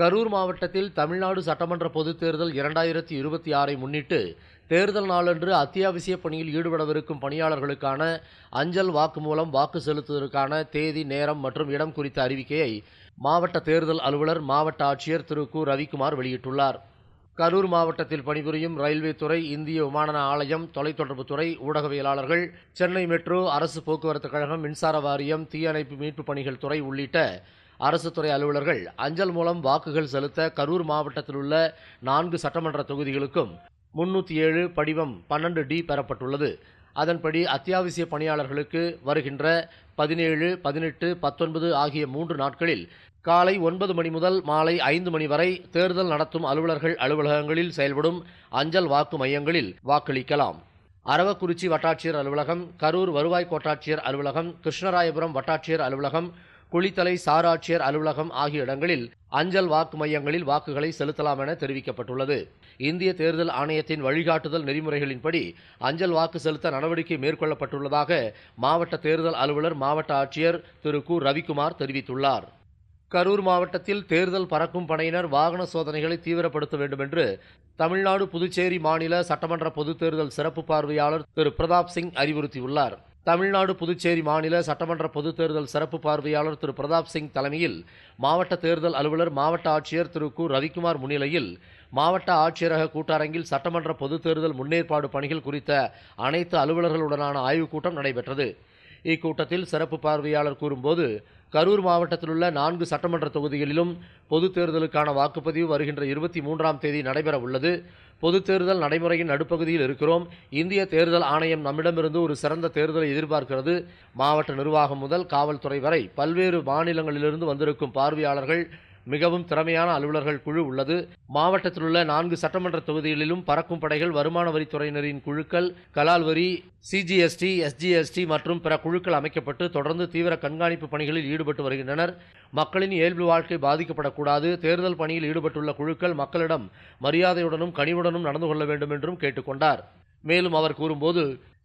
கரூர் மாவட்டத்தில் தமிழ்நாடு சட்டமன்ற பொதுத் தேர்தல் 2026ஐ முன்னிட்டு தேர்தல் நாளன்று அத்தியாவசிய பணியில் ஈடுபடவிருக்கும் பணியாளர்களுக்கான அஞ்சல் வாக்கு மூலம் வாக்கு செலுத்துவதற்கான தேதி, நேரம் மற்றும் இடம் குறித்த அறிவிக்கையை மாவட்ட தேர்தல் அலுவலர், மாவட்ட ஆட்சியர் திரு கு. ரவிக்குமார் வெளியிட்டுள்ளார். கரூர் மாவட்டத்தில் பணிபுரியும் ரயில்வே துறை, இந்திய விமான ஆணையம், தொலைத்தொடர்புத்துறை, ஊடகவியலாளர்கள், சென்னை மெட்ரோ, அரசு போக்குவரத்து கழகம், மின்சார வாரியம், தீயணைப்பு மீட்பு பணிகள் துறை உள்ளிட்ட அரசு துறை அலுவலர்கள் அஞ்சல் மூலம் வாக்குகள் செலுத்த கரூர் மாவட்டத்தில் உள்ள 4 சட்டமன்ற தொகுதிகளுக்கும் 307 படிவம் 12D பெறப்பட்டுள்ளது. அதன்படி அத்தியாவசிய பணியாளர்களுக்கு வருகின்ற 17, 18, 19 ஆகிய 3 நாட்களில் காலை 9 மணி முதல் மாலை 5 மணி வரை தேர்தல் நடத்தும் அலுவலர்கள் அலுவலகங்களில் செயல்படும் அஞ்சல் வாக்கு மையங்களில் வாக்களிக்கலாம். அரவக்குறிச்சி வட்டாட்சியர் அலுவலகம், கரூர் வருவாய் கோட்டாட்சியர் அலுவலகம், கிருஷ்ணராயபுரம் வட்டாட்சியர் அலுவலகம், குளித்தலை சார் ஆட்சியர் அலுவலகம் ஆகிய இடங்களில் அஞ்சல் வாக்கு மையங்களில் வாக்குகளை செலுத்தலாம் என தெரிவிக்கப்பட்டுள்ளது. இந்திய தேர்தல் ஆணையத்தின் வழிகாட்டுதல் நெறிமுறைகளின்படி அஞ்சல் வாக்கு செலுத்த நடவடிக்கை மேற்கொள்ளப்பட்டுள்ளதாக மாவட்ட தேர்தல் அலுவலர், மாவட்ட ஆட்சியர் திரு கு. ரவிக்குமார் தெரிவித்துள்ளார். கரூர் மாவட்டத்தில் தேர்தல் பறக்கும் படையினர் வாகன சோதனைகளை தீவிரப்படுத்த வேண்டும் என்று தமிழ்நாடு, புதுச்சேரி மாநில சட்டமன்ற பொதுத் தேர்தல் சிறப்பு பார்வையாளர் திரு பிரதாப் சிங் அறிவுறுத்தியுள்ளார். தமிழ்நாடு, புதுச்சேரி மாநில சட்டமன்ற பொதுத் தேர்தல் சிறப்பு பார்வையாளர் திரு பிரதாப் சிங் தலைமையில் மாவட்ட தேர்தல் அலுவலர், மாவட்ட ஆட்சியர் திரு கு. ரவிக்குமார் முன்னிலையில் மாவட்ட ஆட்சியரக கூட்டரங்கில் சட்டமன்ற பொதுத் தேர்தல் முன்னேற்பாடு பணிகள் குறித்த அனைத்து அலுவலர்களுடனான ஆய்வுக் கூட்டம் நடைபெற்றது. இக்கூட்டத்தில் சிறப்பு பார்வையாளர் கூறும்போது, கரூர் மாவட்டத்தில் உள்ள 4 சட்டமன்ற தொகுதிகளிலும் பொதுத் தேர்தலுக்கான வாக்குப்பதிவு வருகின்ற 23ஆம் தேதி நடைபெற உள்ளது. பொதுத் தேர்தல் நடைமுறையின் நடுப்பகுதியில் இருக்கிறோம். இந்திய தேர்தல் ஆணையம் நம்மிடமிருந்து ஒரு சிறந்த தேர்தலை எதிர்பார்க்கிறது. மாவட்ட நிர்வாகம் முதல் காவல்துறை வரை பல்வேறு மாநிலங்களிலிருந்து வந்திருக்கும் பார்வையாளர்கள், மிகவும் திறமையான அலுவலர்கள் குழு உள்ளது. மாவட்டத்தில் உள்ள 4 சட்டமன்ற தொகுதிகளிலும் பறக்கும் படைகள், வருமான வரித்துறையினரின் குழுக்கள், கலால் வரி, CGST, SGST மற்றும் பிற குழுக்கள் அமைக்கப்பட்டு தொடர்ந்து தீவிர கண்காணிப்பு பணிகளில் ஈடுபட்டு வருகின்றனர். மக்களின் இயல்பு வாழ்க்கை பாதிக்கப்படக்கூடாது. தேர்தல் பணியில் ஈடுபட்டுள்ள குழுக்கள் மக்களிடம் மரியாதையுடனும் கனிவுடனும் நடந்து கொள்ள வேண்டும் என்றும் கேட்டுக்கொண்டார். மேலும் அவர் கூறும்போது,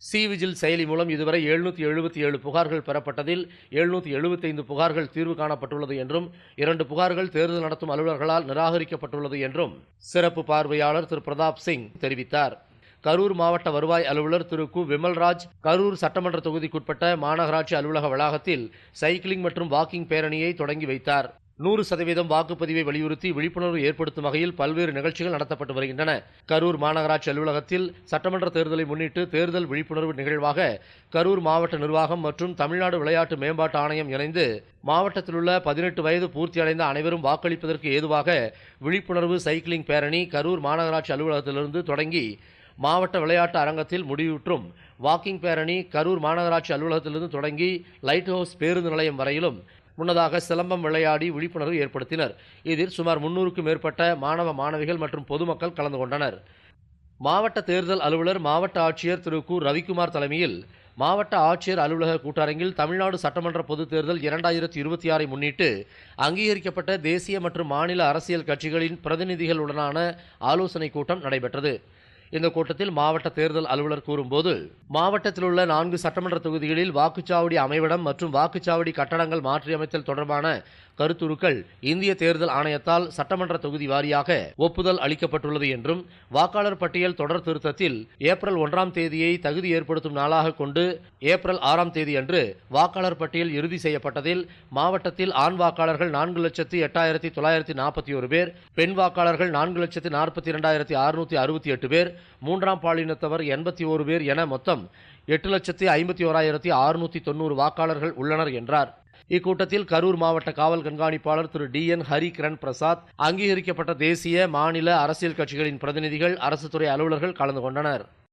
சி-விஜில் செயலி மூலம் இதுவரை 777 புகார்கள் பெறப்பட்டதில் 775 புகார்கள் தீர்வு காணப்பட்டுள்ளது என்றும் 2 புகார்கள் தேர்தல் நடத்தும் அலுவலர்களால் நிராகரிக்கப்பட்டுள்ளது என்றும் சிறப்பு பார்வையாளர் திரு பிரதாப் சிங் தெரிவித்தார். கரூர் மாவட்ட வருவாய் அலுவலர் திரு கு. விமல்ராஜ் கரூர் சட்டமன்ற தொகுதிக்குட்பட்ட மாநகராட்சி அலுவலக வளாகத்தில் சைக்கிளிங் மற்றும் வாக்கிங் பேரணியை தொடங்கி வைத்தார். 100% வாக்குப்பதிவை வலியுறுத்தி விழிப்புணர்வு ஏற்படுத்தும் வகையில் பல்வேறு நிகழ்ச்சிகள் நடத்தப்பட்டு வருகின்றன. கரூர் மாநகராட்சி அலுவலகத்தில் சட்டமன்ற தேர்தலை முன்னிட்டு தேர்தல் விழிப்புணர்வு நிகழ்வாக கரூர் மாவட்ட நிர்வாகம் மற்றும் தமிழ்நாடு விளையாட்டு மேம்பாட்டு ஆணையம் இணைந்து மாவட்டத்தில் உள்ள 18 வயது பூர்த்தியடைந்த அனைவரும் வாக்களிப்பதற்கு ஏதுவாக விழிப்புணர்வு சைக்கிளிங் பேரணி கரூர் மாநகராட்சி அலுவலகத்திலிருந்து தொடங்கி மாவட்ட விளையாட்டு அரங்கத்தில் முடிவுற்றும். வாக்கிங் பேரணி கரூர் மாநகராட்சி அலுவலகத்திலிருந்து தொடங்கி லைட் ஹவுஸ் பேருந்து நிலையம் வரையிலும் முன்னதாக சிலம்பம் விளையாடி விழிப்புணர்வு ஏற்படுத்தினர். இதில் சுமார் 300க்கும் மேற்பட்ட மாணவ, மாணவிகள் மற்றும் பொதுமக்கள் கலந்து கொண்டனர். மாவட்ட தேர்தல் அலுவலர், மாவட்ட ஆட்சியர் திரு கு. ரவிக்குமார் தலைமையில் மாவட்ட ஆட்சியர் அலுவலக கூட்டரங்கில் தமிழ்நாடு சட்டமன்ற பொதுத் தேர்தல் 2026ஐ முன்னிட்டு அங்கீகரிக்கப்பட்ட தேசிய மற்றும் மாநில அரசியல் கட்சிகளின் பிரதிநிதிகளுடனான ஆலோசனைக் கூட்டம் நடைபெற்றது. இந்த கூட்டத்தில் மாவட்ட தேர்தல் அலுவலர் கூறும்போது, மாவட்டத்தில் உள்ள 4 சட்டமன்ற தொகுதிகளில் வாக்குச்சாவடி அமைவிடம் மற்றும் வாக்குச்சாவடி கட்டடங்கள் மாற்றியமைத்தல் தொடர்பான கருத்துருக்கள் இந்திய தேர்தல் ஆணையத்தால் சட்டமன்ற தொகுதி வாரியாக ஒப்புதல் அளிக்கப்பட்டுள்ளது என்றும், வாக்காளர் பட்டியல் தொடர் திருத்தத்தில் ஏப்ரல் 1ஆம் தேதியை தகுதி ஏற்படுத்தும் நாளாக கொண்டு ஏப்ரல் 6ஆம் தேதி அன்று வாக்காளர் பட்டியல் இறுதி செய்யப்பட்டதில் மாவட்டத்தில் ஆண் வாக்காளர்கள் 4,08,941 பேர், பெண் வாக்காளர்கள் 4,42,668 பேர், 3ஆம் பாலினத்தவர் 81 பேர் என மொத்தம் 8,51,690 வாக்காளர்கள் உள்ளனர் என்றார். இக்கூட்டத்தில் கரூர் மாவட்ட காவல் கண்காணிப்பாளர் திரு DN ஹரி கிரண் பிரசாத், அங்கீகரிக்கப்பட்ட தேசிய, மாநில அரசியல் கட்சிகளின் பிரதிநிதிகள், அரசு துறை அலுவலர்கள் கலந்து கொண்டனர்.